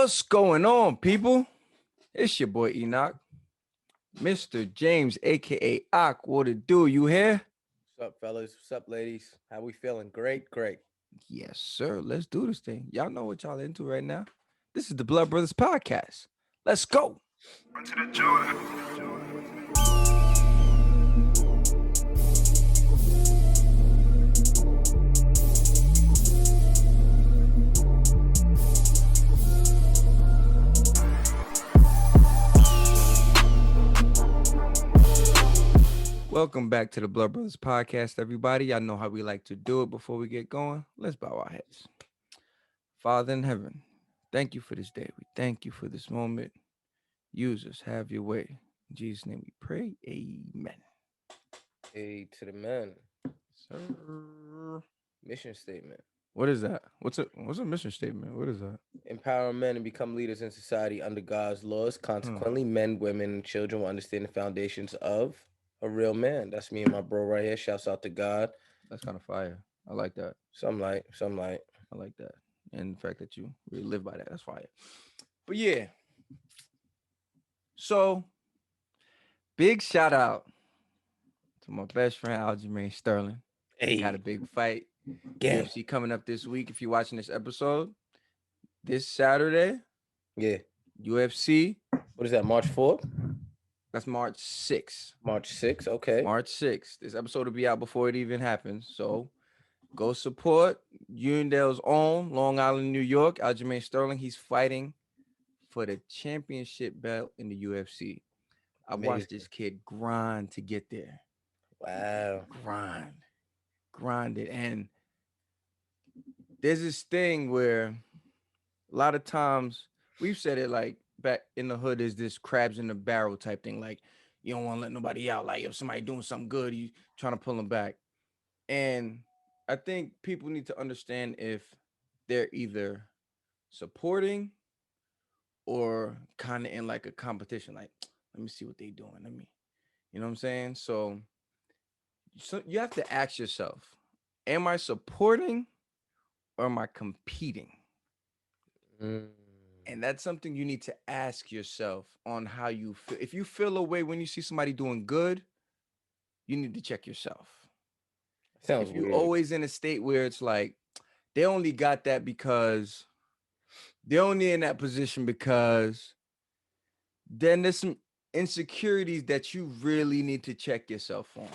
What's going on, people? It's your boy Enoch, Mr. James, aka Ak. What it do? You here? What's up, fellas? What's up, ladies? How we feeling? Great, great. Yes, sir. Let's do this thing. Y'all know what y'all into right now. This is the Blood Brothers Podcast. Let's go. Run to the Jordan. Welcome back to the Blood Brothers Podcast, everybody. Y'all know how we like to do it before we get going. Let's bow our heads. Father in heaven, thank you for this day. We thank you for this moment. Use us, have your way. In Jesus' name we pray. Amen. Hey, to the man. Sir. Mission statement. What is that? What's a mission statement? What is that? Empower men and become leaders in society under God's laws. Consequently, men, women, and children will understand the foundations of a real man. That's me and my bro right here. Shouts out to God. That's kind of fire. I like that. Some light. I like that. And the fact that you really live by that, that's fire. But yeah. So, big shout out to my best friend, Aljamain Sterling. Hey, He had a big fight. yeah. UFC coming up this week. If you're watching this episode, this Saturday, Yeah. UFC. What is that, March 4th? That's March 6th. March 6th, okay. March 6th. This episode will be out before it even happens. So go support Uniondale's own Long Island, New York, Aljamain Sterling. He's fighting for the championship belt in the UFC. I watched this kid grind to get there. Wow. Grind it. And there's this thing where a lot of times we've said it like back in the hood is this crabs in the barrel type thing. Like you don't want to let nobody out. Like if somebody doing something good, you trying to pull them back. And I think people need to understand if they're either supporting or kind of in like a competition. Like, let me see what they doing. You know what I'm saying? So you have to ask yourself, am I supporting or am I competing? And that's something you need to ask yourself on how you feel. If you feel a way when you see somebody doing good, you need to check yourself. Sounds if you're weird. always in a state where it's like they only got that because they're only in that position because then there's some insecurities that you really need to check yourself on.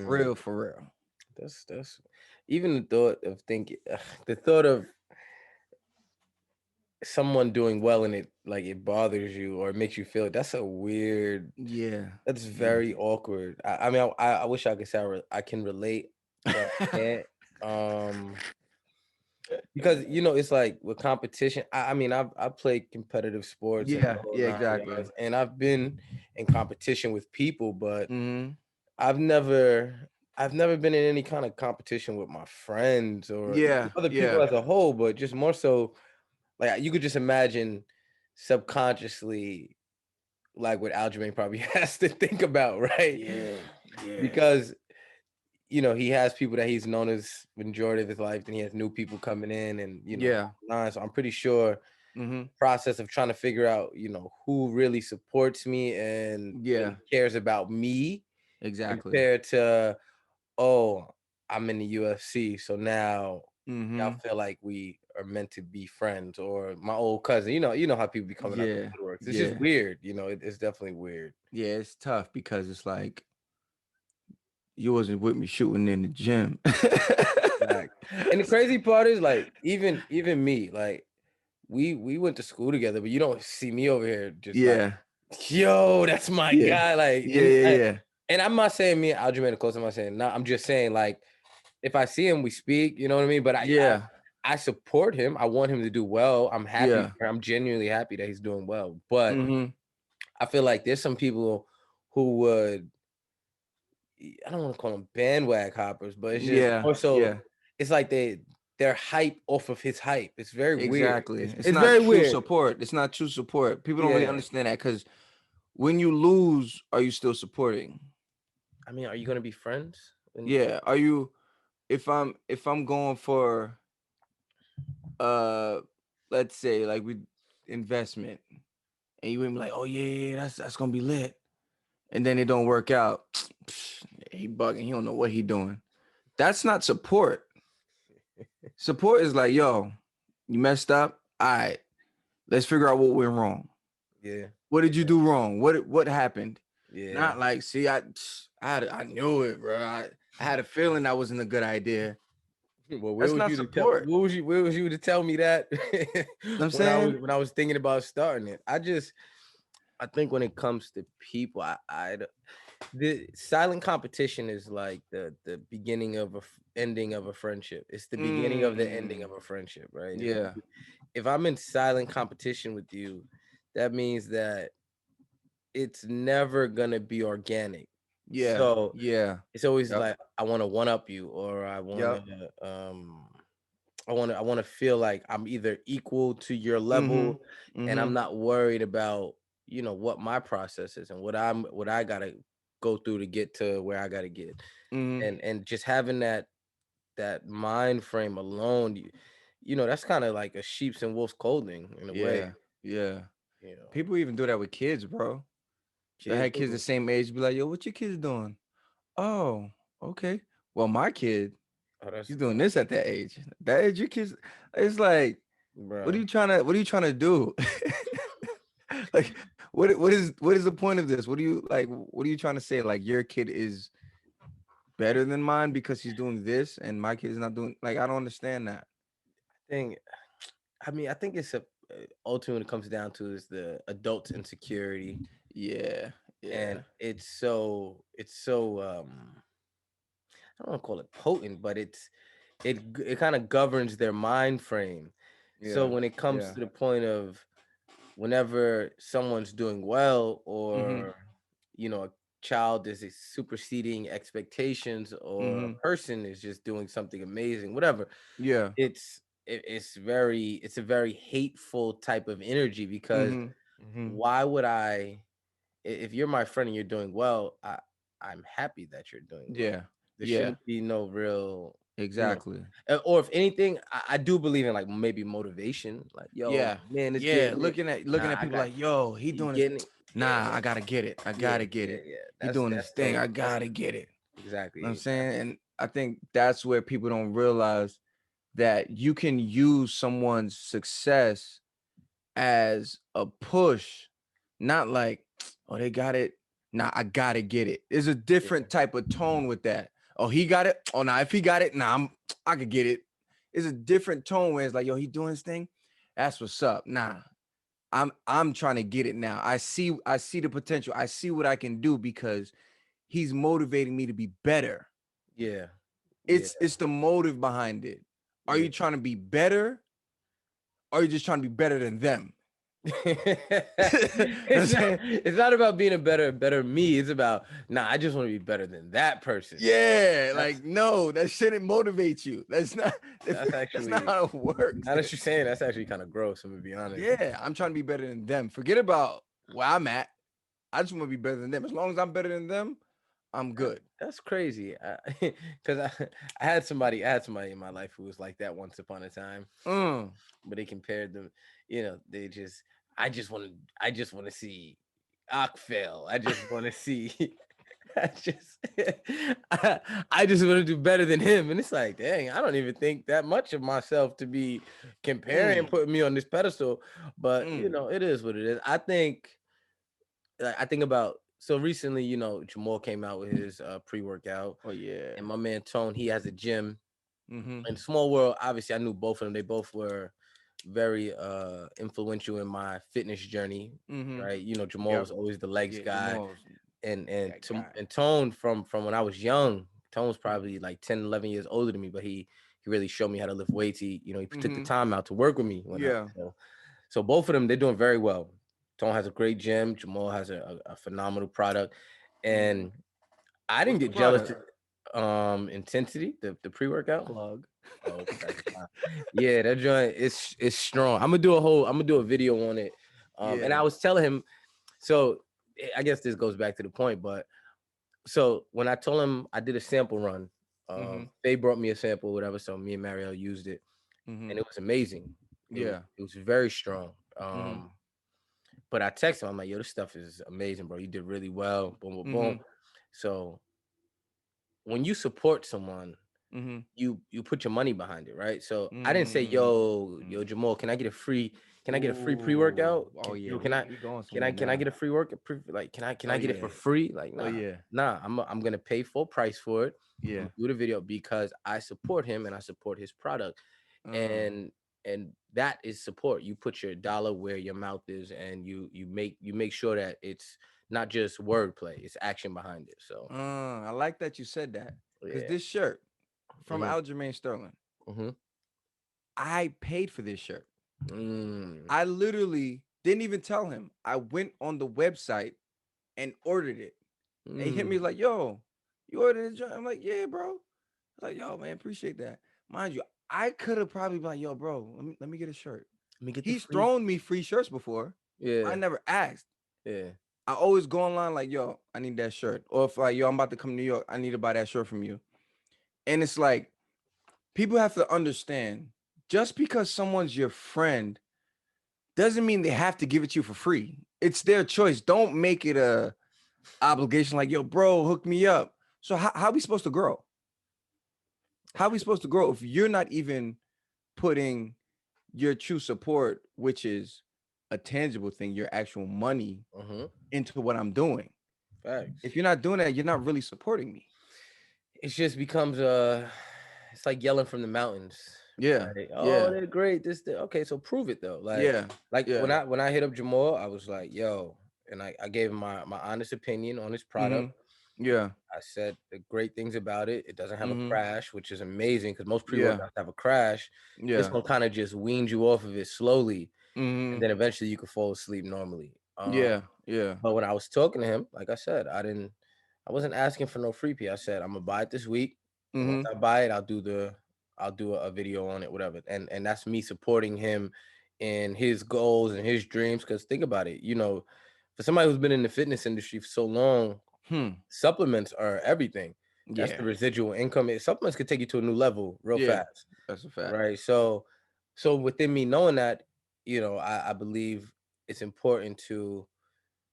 For real. That's even the thought of thinking, the thought of someone doing well in it, like it bothers you or it makes you feel it. That's a weird. Yeah. That's very awkward. I mean, I wish I could say I can relate, but I can't. Because it's like with competition. I mean, I've played competitive sports. Yeah, exactly. And I've been in competition with people, but Mm-hmm. I've never been in any kind of competition with my friends or other people as a whole, but just more so like you could just imagine subconsciously like what Aljamain probably has to think about, right? Yeah. Because he has people that he's known as majority of his life, then he has new people coming in and so I'm pretty sure process of trying to figure out, who really supports me and cares about me. Exactly. Compared to, I'm in the UFC, so now I feel like we are meant to be friends. Or my old cousin, you know how people be coming out the woodworks. It's just weird, it's definitely weird. Yeah, it's tough because it's like you wasn't with me shooting in the gym. And the crazy part is like even me, like we went to school together, but you don't see me over here just like, yo, that's my guy. Like and I'm not saying me and Aljamain are close. I'm not saying no. I'm just saying like if I see him, we speak. You know what I mean? But I support him. I want him to do well. I'm happy. I'm genuinely happy that he's doing well. But I feel like there's some people who would. I don't want to call them bandwagon hoppers, but it's just more so. It's like they're hype off of his hype. It's very weird. It's not very true weird support. It's not true support. People don't really understand that because when you lose, are you still supporting? I mean, are you gonna be friends? Are you? If I'm going for let's say like we investment, and you ain't be like, oh yeah, that's gonna be lit, and then it don't work out. He bugging. He don't know what he doing. That's not support. Support is like, yo, you messed up. All right, let's figure out what went wrong. Yeah. What did you do wrong? What happened? Yeah. Not like, see, I knew it, bro. I had a feeling that wasn't a good idea. Well, That's not support. where was you to tell me that You know what I'm saying? when I was thinking about starting it? I think when it comes to people, the silent competition is like the beginning of ending of a friendship. It's the beginning of the ending of a friendship, right? Yeah. If I'm in silent competition with you, that means that it's never gonna be organic. Yeah. So Yeah. it's always Yep. like I want to one up you, or Yep. I want to feel like I'm either equal to your Mm-hmm. level, and I'm Mm-hmm. not worried about what my process is and what I gotta go through to get to where I gotta get, Mm-hmm. and just having that mind frame alone, that's kind of like a sheep's and wolf's clothing in a way. Yeah. Yeah. You know, People even do that with kids, bro. I kids. had kids the same age, be like, yo, what your kids doing? Oh, okay. Well, my kid, Oh, he's doing this at that age. That age, your kids, it's like, bro. what are you trying to do? Like, what is the point of this? What are you trying to say? Like, your kid is better than mine because he's doing this and my kid is not doing, like, I don't understand that. Thing. I think it's ultimately what it comes down to is the adult's insecurity, Yeah. and Yeah. it's so I don't want to call it potent, but it kind of governs their mind frame. So Yeah. when it comes Yeah. to the point of whenever someone's doing well, Mm-hmm. or a child is superseding expectations, or a Mm-hmm. person is just doing something amazing, whatever, Yeah. it's a very hateful type of energy, because Mm-hmm. Mm-hmm. why would if you're my friend and you're doing well, I'm happy that you're doing well. Yeah. There Yeah. shouldn't be no real, you know, Exactly. or if anything, I do believe in like maybe motivation. Like, yo, Yeah. man is Yeah. getting it. Looking Nah, at I people got like, yo, he you doing this. getting it. Yeah, Nah, I gotta get it. I yeah, gotta get yeah, it. yeah. He doing That's this thing. so I gotta get it. You know what I'm exactly. saying? And I think that's where people don't realize that you can use someone's success as a push, not like, oh, they got it. Nah, I gotta get it. There's a Yeah, different type of tone with that. Oh, he got it. Oh, nah, if he got it, nah, I could get it. It's a different tone where it's like, yo, he doing his thing. That's what's up. Nah, I'm trying to get it now. I see the potential. I see what I can do because he's motivating me to be better. yeah, yeah, It's the motive behind it. Are yeah. you trying to be better? Or are you just trying to be better than them? I'm saying, It's not about being a better me. It's about, nah, I just want to be better than that person. yeah, That's like no, that shouldn't motivate you. That's not that's that's not actually, how it works. now that you're saying, that's actually kind of gross. I'm gonna be honest. Yeah, I'm trying to be better than them. Forget about where I'm at. I just want to be better than them. As long as I'm better than them, I'm good. That's crazy. Because I had somebody in my life who was like that once upon a time, Mm, but they compared them. They just, I just want to see Ak fail. I just want to see. I just, I just want to do better than him, and it's like, dang, I don't even think that much of myself to be comparing and mm, putting me on this pedestal. But mm. it is what it is. I think about, so recently, Jamal came out with his pre-workout, Oh yeah. and my man Tone, he has a gym. Mm-hmm. In Small World, obviously I knew both of them. They both were very influential in my fitness journey, Mm-hmm. right? Jamal Yep. was always the legs Yeah, guy, Jamal's that and guy. and Tone, from when I was young. Tone's probably like 10, 11 years older than me, but he really showed me how to lift weights. He took the Mm-hmm. time out to work with me when I Yeah. so both of them, they're doing very well. Tone has a great gym. Jamal has a phenomenal product, Mm-hmm. and I didn't What's the get jealous. product? Intensity, the pre workout. Plug. Oh, okay. Yeah, that joint is strong. I'm gonna do a video on it. And I Yeah. was telling him, so I guess this goes back to the point, but so when I told him I did a sample run, Mm-hmm. they brought me a sample, whatever. So me and Marielle used it, Mm-hmm. and it was amazing. Yeah. It was very strong. Mm-hmm. But I texted him. I'm like, yo, this stuff is amazing, bro. You did really well. Boom, boom, boom. Mm-hmm. So when you support someone, Mm-hmm. you put your money behind it, right? So I didn't say, yo, Mm-hmm. Jamal, can I get a free Ooh. pre-workout? Oh yeah. Can I We going somewhere can I now. get a free workout? Like, can Oh I get it for yeah. free? Like, Oh yeah. nah. I'm gonna pay full price for it. I'm Yeah. gonna do the video because I support him and I support his product. Uh. And that is support. You put your dollar where your mouth is, and you make sure that it's not just wordplay, it's action behind it. So I like that you said that because yeah. this shirt from Mm-hmm. Aljamain Sterling, Mm-hmm. I paid for this shirt. Mm. I literally didn't even tell him. I went on the website and ordered it. And he hit me Mm. like, "Yo, you ordered it?" I'm like, "Yeah, bro." Like, "Yo, man, appreciate that." Mind you, I could have probably been like, "Yo, bro, let me get a shirt." Let me get the He's free. thrown me free shirts before. I Yeah. never asked. Yeah. I always go online like, "Yo, I need that shirt." Or if like, "Yo, I'm about to come to New York, I need to buy that shirt from you." And it's like people have to understand just because someone's your friend doesn't mean they have to give it to you for free. It's their choice. Don't make it a obligation like, yo, bro, hook me up. So how are we supposed to grow? How are we supposed to grow if you're not even putting your true support, which is a tangible thing, your actual money Mm-hmm. into what I'm doing? If Facts. you're not doing that, you're not really supporting me. It just becomes it's like yelling from the mountains. Yeah. Like, oh, Yeah. they're great. Okay, so prove it though. Yeah. Like Yeah. when I hit up Jamal, I was like, yo, and I gave him my honest opinion on his product. Mm-hmm. Yeah. I said the great things about it. It doesn't have a Mm-hmm. crash, which is amazing because most Yeah. pre-workouts have a crash. This Yeah. one kind of just weans you off of it slowly, and Mm-hmm. then eventually you can fall asleep normally. Yeah. Yeah. But when I was talking to him, like I said, I wasn't asking for no freebie. I said I'm gonna buy it this week, and once Mm-hmm. I buy it, I'll do a video on it, whatever. And that's me supporting him in his goals and his dreams. Because think about it, for somebody who's been in the fitness industry for so long, Hmm. supplements are everything. That's the Yeah. residual income. Supplements could take you to a new level real Yeah. fast, That's a fact. right? So within me knowing that, I believe it's important to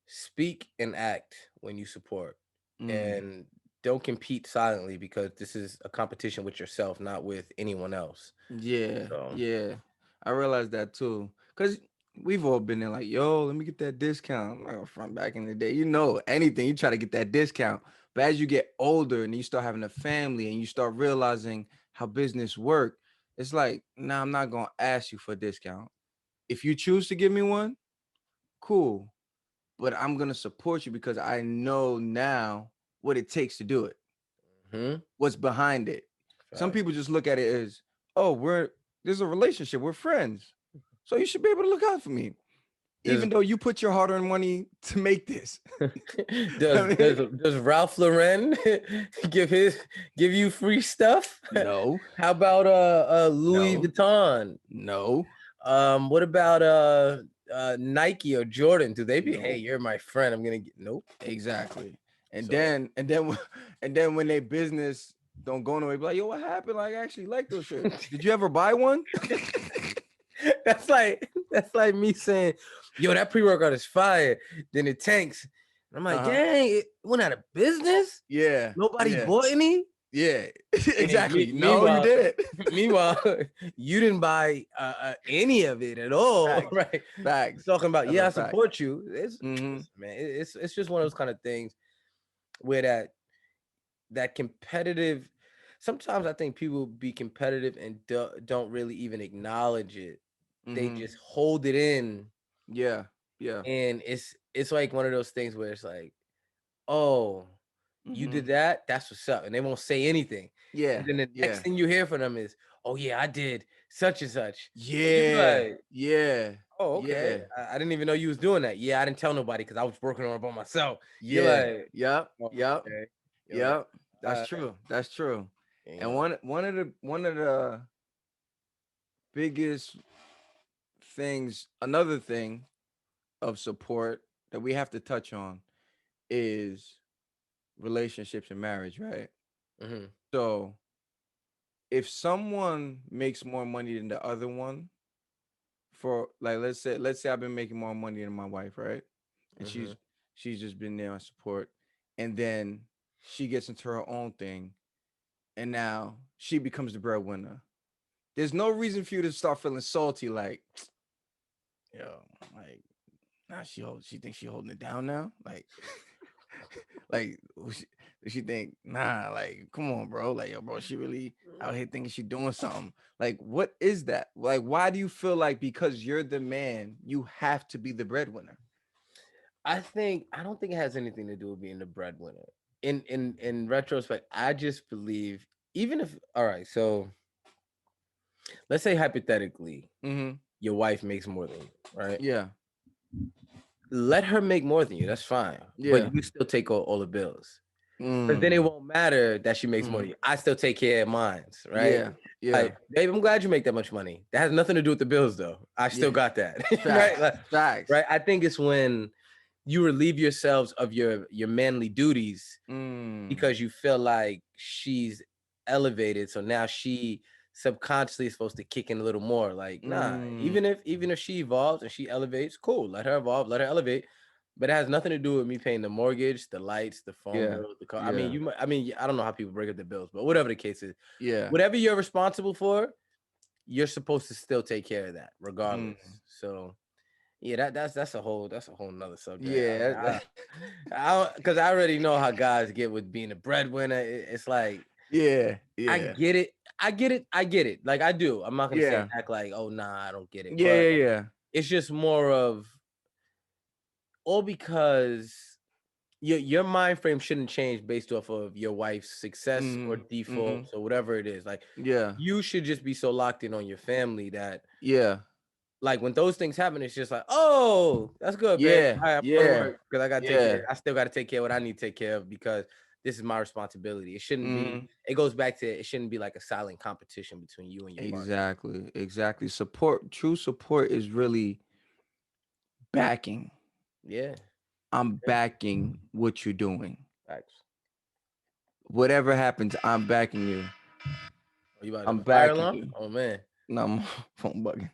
speak and act when you support, Mm. and don't compete silently because this is a competition with yourself, not with anyone else. Yeah, So yeah. I realized that too. Cause we've all been there like, yo, let me get that discount. Like from back in the day, anything, you try to get that discount. But as you get older and you start having a family and you start realizing how business work, it's like, nah, I'm not gonna ask you for a discount. If you choose to give me one, cool. But I'm gonna support you because I know now what it takes to do it, mhm, what's behind it. Some fact. people just look at it as, oh, there's a relationship, we're friends. So you should be able to look out for me. Does Even though you put your hard-earned money to make this. does I mean, does Ralph Lauren give his give you free stuff? no, How about Louis no, Vuitton? no, What about Nike or Jordan? Do they be, hey, no, you're my friend, I'm gonna get, nope. exactly. And So then and then and then when they business don't go nowhere, be like, yo, what happened? Like, I actually like those shirts. Did you ever buy one? that's like me saying, yo, that pre-workout is fire. Then it tanks. And I'm like, Uh-huh. dang, it went out of business. Yeah, Nobody yeah, bought any. yeah. And then Exactly. No, you meanwhile, didn't. meanwhile, you didn't buy any of it at all, Facts. right? Facts. Talking about, That's yeah, a I fact. support you. Mm-hmm. Listen, man, it's just one of those kind of things where that competitive. Sometimes I think people be competitive and don't really even acknowledge it. They Mm-hmm. just hold it in, Yeah. Yeah. and it's like one of those things where it's like, oh, you Mm-hmm. did that, that's what's up, and they won't say anything. And Yeah. then the next Yeah. thing you hear from them is, oh yeah, I did such and such. And you be Yeah. like, Yeah. oh, okay. Yeah. I didn't even know you was doing that. Yeah, I didn't tell nobody because I was working on it by myself. You're Yeah. like, Yep. oh, Yep. okay. You're like, Yep. That's true. That's true. you And know, one of the biggest things, another thing of support that we have to touch on is relationships and marriage, right? mhm, So if someone makes more money than the other one, for like let's say I've been making more money than my wife, right? And Mm-hmm. she's just been there on support, and then she gets into her own thing, and now she becomes the breadwinner. There's no reason for you to start feeling salty, like, yo, like, nah, she thinks she holding it down now, like she think, nah, like, come on, bro, like, yo, bro, she really out here thinking she doing something. Like, what is that? Like, why do you feel like because you're the man, you have to be the breadwinner? I don't think it has anything to do with being the breadwinner. In retrospect, I just believe even if all right, so let's say hypothetically Mm-hmm. your wife makes more than you, right? Yeah. Let her make more than you. That's fine, but Yeah. you still take all the bills. Because then it Mm. won't matter that she makes more Mm. than you. I still take care of mine, right? Yeah. Yeah. Like, babe, I'm glad you make that much money. That has nothing to do with the bills, though. I still Yeah. got that, right? Facts. Like, Facts. right. I think it's when you relieve yourselves of your manly duties Mm. because you feel like she's elevated. So now she subconsciously is supposed to kick in a little more. Like, nah, Mm. even if she evolves and she elevates, cool. Let her evolve, let her elevate. But it has nothing to do with me paying the mortgage, the lights, the phone Yeah. bill, the car. I mean, Yeah. I don't know how people break up their bills, but whatever the case is, Yeah. whatever you're responsible for, you're supposed to still take care of that, regardless. Mm. So yeah, that's a whole nother subject. Yeah. Because I already know how guys get with being a breadwinner. It's like Yeah. I Yeah. get it, I get it. Like I do. I'm not gonna say Yeah. act like oh nah, I don't get it, Yeah. but Yeah. Yeah. it's just more of all because your mind frame shouldn't change based off of your wife's success or Mm. Mm-hmm. defaults or whatever it is. Like Yeah. you should just be so locked in on your family that Yeah. like when those things happen, it's just like, oh, that's good, babe. Yeah. All right, I'm going to Yeah. work because I gotta take care. Yeah. I still gotta take care of what I need to take care of because this is my responsibility. It shouldn't be. Mm. It goes back to it shouldn't be like a silent competition between you and your partner. Exactly. Exactly. Support. True support is really backing. Yeah, I'm yeah, backing what you're doing. facts. Whatever happens, I'm backing you. Oh, you about to have I'm a fire backing alarm? you. Oh man. No, I'm phone bugging.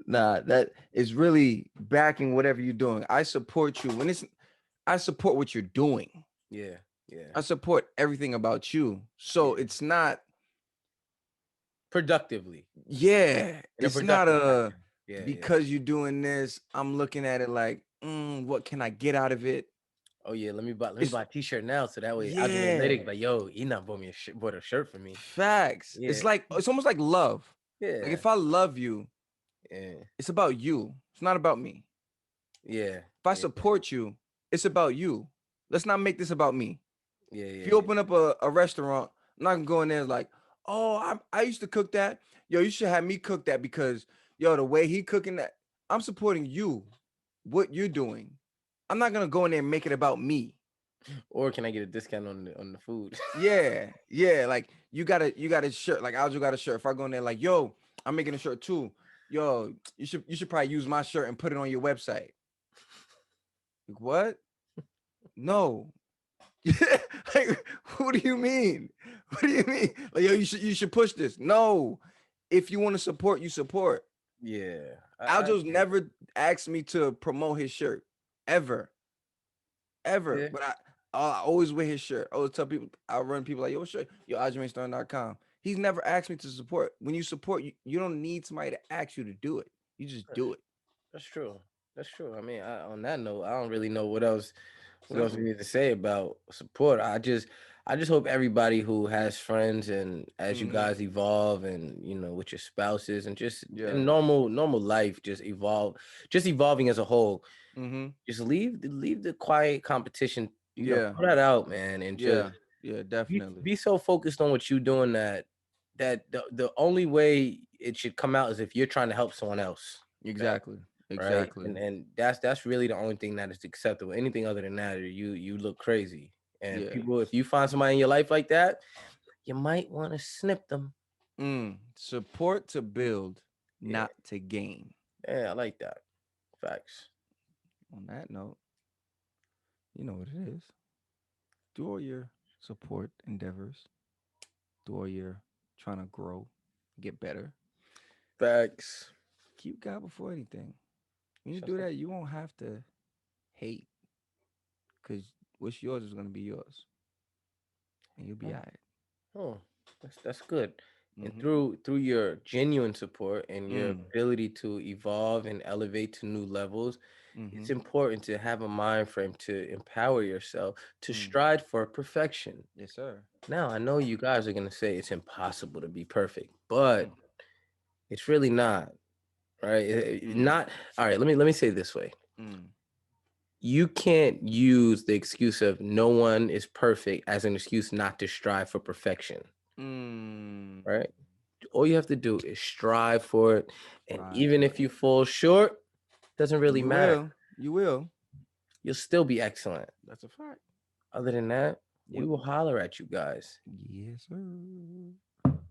Nah, that is really backing whatever you're doing. I support you I support what you're doing. Yeah, yeah, I support everything about you. So yeah. it's not, Productively yeah, in a it's not productive a fashion. Yeah, yeah. because you're doing this, I'm looking at it like, what can I get out of it? Oh yeah. Let me It's buy a t-shirt now so that way I'll get more yeah, lyrics. Like yo, he not bought a shirt for me. facts. Yeah, It's like it's almost like love. Like yeah, if I love you, yeah, it's about you. It's not about me. yeah, If I yeah, support you, it's about you. Let's not make this about me. yeah, If yeah, you yeah. open up a restaurant, I'm not gonna go in there like, oh, I used to cook that. Yo, you should have me cook that because yo, the way he cooking that, I'm supporting you, what you're doing. I'm not gonna go in there and make it about me. Or can I get a discount on the food? Yeah, yeah. Like you got a shirt. Like Aljo got a shirt. If I go in there like, yo, I'm making a shirt too. Yo, you should probably use my shirt and put it on your website. Like, what? No. Like, who do you mean? What do you mean? Like, yo, you should push this. No. If you want to support, you support. Yeah, I Aljo's agree. never asked me to promote his shirt. Ever. Ever. Yeah, But I always wear his shirt. I always tell people, I run people like, yo, what shirt? Yo, AljoMainStone.com. He's never asked me to support. When you support, you don't need somebody to ask you to do it. You just that's, do it. that's true. That's true. I mean, on that note, I don't really know what else we Simple. need to say about support. I just hope everybody who has friends and as you Mm-hmm. guys evolve and with your spouses and just Yeah. in normal life, just evolving as a whole. Mm-hmm. Just leave the quiet competition. Yeah. Throw that out, man, and just Yeah. Yeah, be definitely. be so focused on what you're doing that the only way it should come out is if you're trying to help someone else, Exactly. right? Exactly. And that's really the only thing that is acceptable. Anything other than that, you look crazy. And Yeah. people, if you find somebody in your life like that, you might want to snip them. Support to build, Yeah, not to gain. yeah, I like that. Facts. On that note, you know what it is. Do all your support endeavors. Do all your trying to grow, get better. Facts. keep God before anything. When you Shall do say? that, you won't have to hate, because what's yours is gonna be yours, and you'll be Oh, all right. oh, that's good. And Mm-hmm. through your genuine support and your Mm. ability to evolve and elevate to new levels, Mm-hmm. it's important to have a mind frame to empower yourself to Mm. strive for perfection. Yes, sir. Now, I know you guys are going to say it's impossible to be perfect, but Mm. it's really not, right? Mm. Not all right, let me say it this way. Mm. You can't use the excuse of no one is perfect as an excuse not to strive for perfection, Mm. right? All you have to do is strive for it, and Strive even for if it. you fall short, doesn't really You matter. will. You will. You'll still be excellent. That's a fact. Other than that, we Yep. will holler at you guys Yes, sir.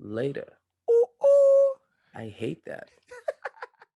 later. Ooh, ooh. I hate that.